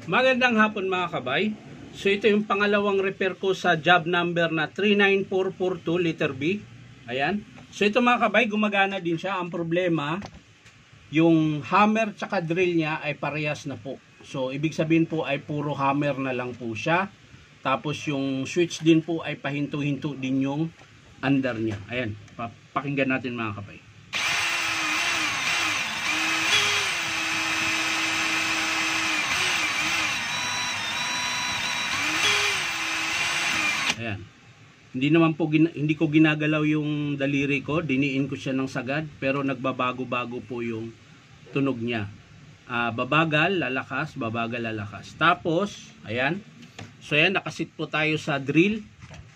Magandang hapon mga kabay. So ito yung pangalawang repair ko sa job number na 39442 letter B. Ayan. So ito mga kabay, gumagana din siya. Ang problema, yung hammer tsaka drill niya ay parehas na po. So ibig sabihin po ay puro hammer na lang po siya. Tapos yung switch din po ay pahinto-hinto din yung under niya. Ayan, pakinggan natin mga kabay. Ayan. Hindi ko ginagalaw yung daliri ko, diniin ko siya ng sagad, pero nagbabago-bago po yung tunog niya. Babagal, lalakas, babagal, lalakas. Tapos, ayan. So ayan, nakasit po tayo sa drill.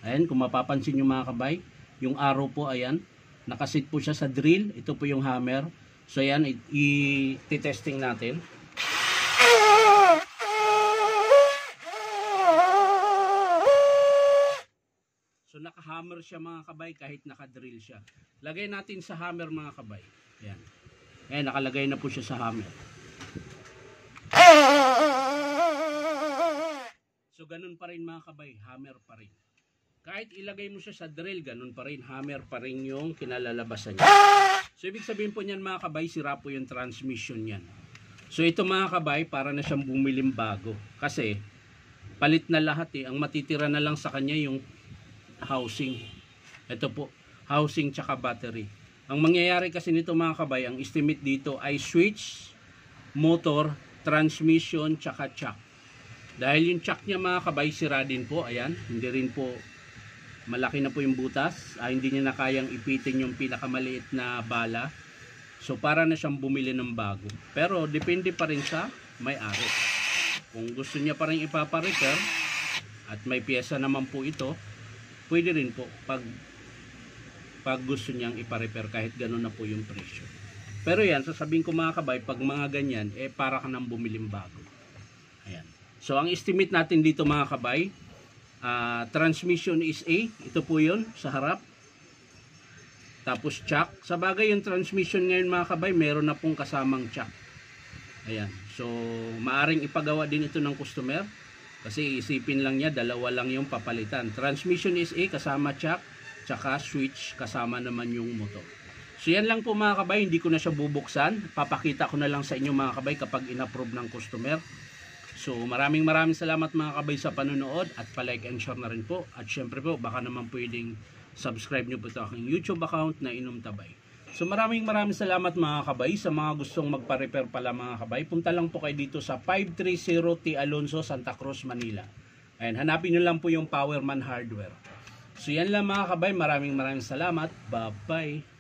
Ayan, kung mapapansin nyo mga kabay, yung arrow po, ayan. Nakasit po siya sa drill. Ito po yung hammer. So ayan, i-testing natin. So naka-hammer siya mga kabay kahit naka-drill siya. Lagay natin sa hammer mga kabay. Ayan. Ayan, nakalagay na po siya sa hammer. So ganun pa rin mga kabay, hammer pa rin. Kahit ilagay mo siya sa drill, ganun pa rin, hammer pa rin yung kinalalabasan niya. So ibig sabihin po niyan mga kabay, sira po yung transmission niyan. So ito mga kabay, para na siyang bumiling bago. Kasi palit na lahat eh. Ang matitira na lang sa kanya yung housing. Ito po, housing tsaka battery. Ang mangyayari kasi nito mga kabay, ang estimate dito ay switch, motor, transmission tsaka chuck. Dahil yung chuck niya mga kabay sira din po, ayan, hindi rin po malaki na po yung butas, hindi niya na kayang ipitin yung pinakamaliit na bala. So para na siyang bumili ng bago. Pero depende pa rin sa may-ari. Kung gusto niya pa rin ipapa-repair at may piyesa naman po ito, pwede rin po pag gusto niyang ipa-repair kahit gano'n na po yung presyo. Pero yan, sasabihin ko mga kabay, pag mga ganyan, para ka nang bumiling bago. Ayan. So ang estimate natin dito mga kabay, transmission is A, ito po yun sa harap. Tapos chuck. Sa bagay yung transmission ngayon mga kabay, meron na pong kasamang chuck. Ayan. So maaring ipagawa din ito ng customer. Kasi isipin lang niya, dalawa lang yung papalitan. Transmission is A, kasama chuck, tsaka switch, kasama naman yung motor. So yan lang po mga kabay, hindi ko na siya bubuksan. Papakita ko na lang sa inyo mga kabay kapag in-approve ng customer. So maraming salamat mga kabay sa panonood at pa-like and share na rin po. At syempre po, baka naman pwedeng subscribe nyo po sa aking YouTube account na Inom Tabay. So maraming salamat mga kabay. Sa mga gustong magpa-repair pala mga kabay, punta lang po kayo dito sa 530 T. Alonso, Santa Cruz, Manila. Ayan, hanapin nyo lang po yung Powerman Hardware. So yan lang mga kabay, maraming salamat. Bye-bye.